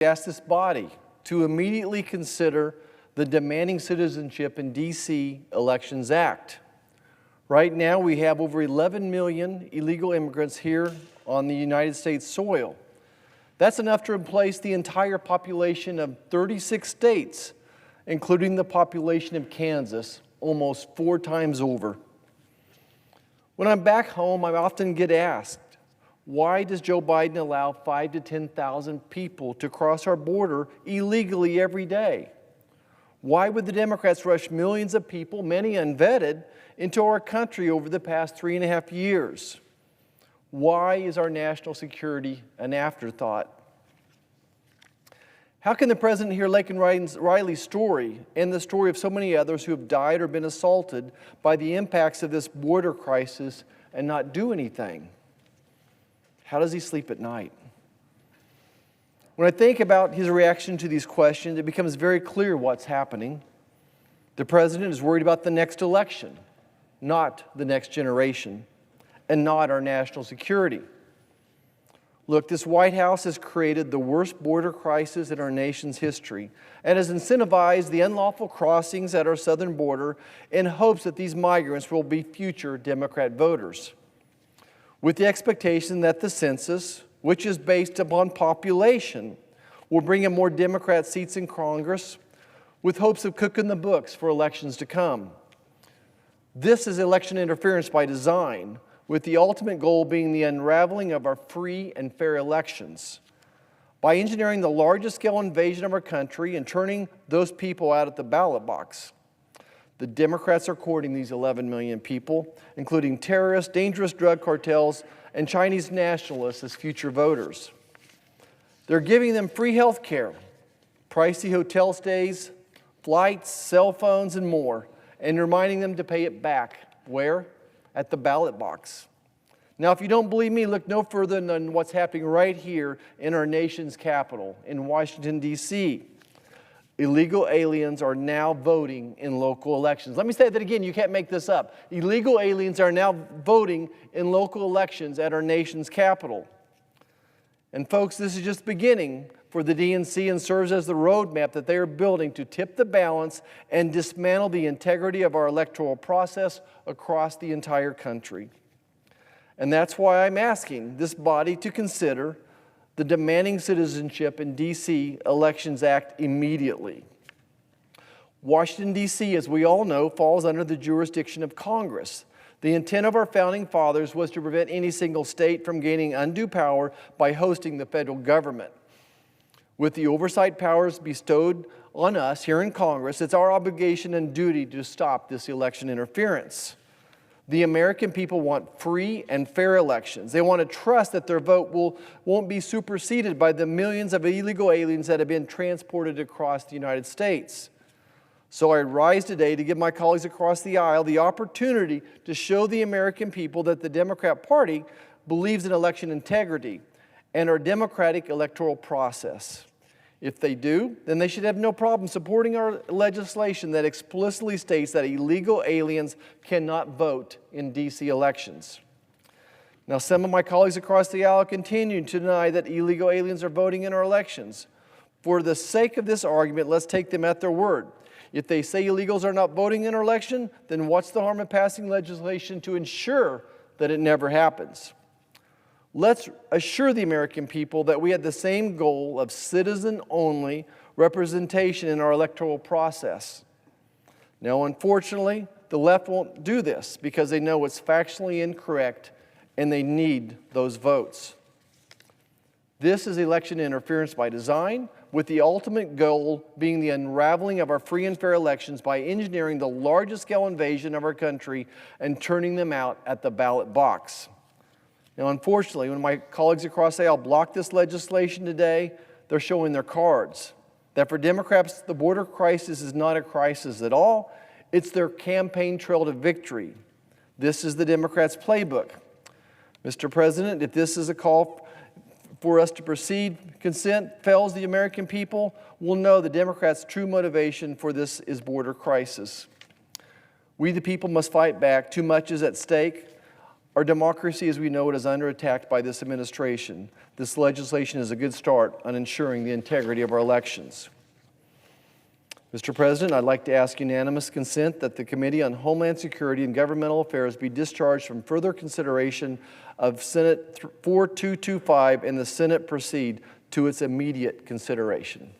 ask this body to immediately consider the Demanding Citizenship in D.C. Elections Act. Right now, we have over 11 million illegal immigrants here on the United States soil. That's enough to replace the entire population of 36 states, including the population of Kansas, almost 4 times over. When I'm back home, I often get asked, why does Joe Biden allow 5,000 to 10,000 people to cross our border illegally every day? Why would the Democrats rush millions of people, many unvetted, into our country over the past 3.5 years? Why is our national security an afterthought? How can the President hear Laken Riley's story and the story of so many others who have died or been assaulted by the impacts of this border crisis and not do anything? How does he sleep at night? When I think about his reaction to these questions, it becomes very clear what's happening. The President is worried about the next election, not the next generation, and not our national security. Look, this White House has created the worst border crisis in our nation's history and has incentivized the unlawful crossings at our southern border in hopes that these migrants will be future Democrat voters, with the expectation that the census, which is based upon population, will bring in more Democrat seats in Congress, with hopes of cooking the books for elections to come. This is election interference by design, with the ultimate goal being the unraveling of our free and fair elections. By engineering the largest scale invasion of our country and turning those people out at the ballot box, the Democrats are courting these 11 million people, including terrorists, dangerous drug cartels, and Chinese nationalists as future voters. They're giving them free health care, pricey hotel stays, flights, cell phones, and more, and reminding them to pay it back. Where? At the ballot box. Now, if you don't believe me, look no further than what's happening right here in our nation's capital, in Washington, D.C. Illegal aliens are now voting in local elections. Let me say that again, you can't make this up. Illegal aliens are now voting in local elections at our nation's capital. And folks, this is just the beginning for the DNC and serves as the roadmap that they are building to tip the balance and dismantle the integrity of our electoral process across the entire country. And that's why I'm asking this body to consider the Demanding Citizenship in D.C. Elections Act immediately. Washington, D.C., as we all know, falls under the jurisdiction of Congress. The intent of our founding fathers was to prevent any single state from gaining undue power by hosting the federal government. With the oversight powers bestowed on us here in Congress, it's our obligation and duty to stop this election interference. The American people want free and fair elections. They want to trust that their vote won't be superseded by the millions of illegal aliens that have been transported across the United States. So I rise today to give my colleagues across the aisle the opportunity to show the American people that the Democrat Party believes in election integrity and our democratic electoral process. If they do, then they should have no problem supporting our legislation that explicitly states that illegal aliens cannot vote in D.C. elections. Now, some of my colleagues across the aisle continue to deny that illegal aliens are voting in our elections. For the sake of this argument, let's take them at their word. If they say illegals are not voting in our election, then what's the harm in passing legislation to ensure that it never happens? Let's assure the American people that we had the same goal of citizen-only representation in our electoral process. Now, unfortunately, the left won't do this because they know it's factually incorrect and they need those votes. This is election interference by design, with the ultimate goal being the unraveling of our free and fair elections by engineering the largest scale invasion of our country and turning them out at the ballot box. Now, unfortunately, when my colleagues across the aisle block this legislation today, they're showing their cards. That for Democrats, the border crisis is not a crisis at all. It's their campaign trail to victory. This is the Democrats' playbook. Mr. President, if this is a call for us to proceed, consent fails the American people, we'll know the Democrats' true motivation for this is border crisis. We, the people, must fight back. Too much is at stake. Our democracy as we know it is under attack by this administration. This legislation is a good start on ensuring the integrity of our elections. Mr. President, I'd like to ask unanimous consent that the Committee on Homeland Security and Governmental Affairs be discharged from further consideration of Senate 4225 and the Senate proceed to its immediate consideration.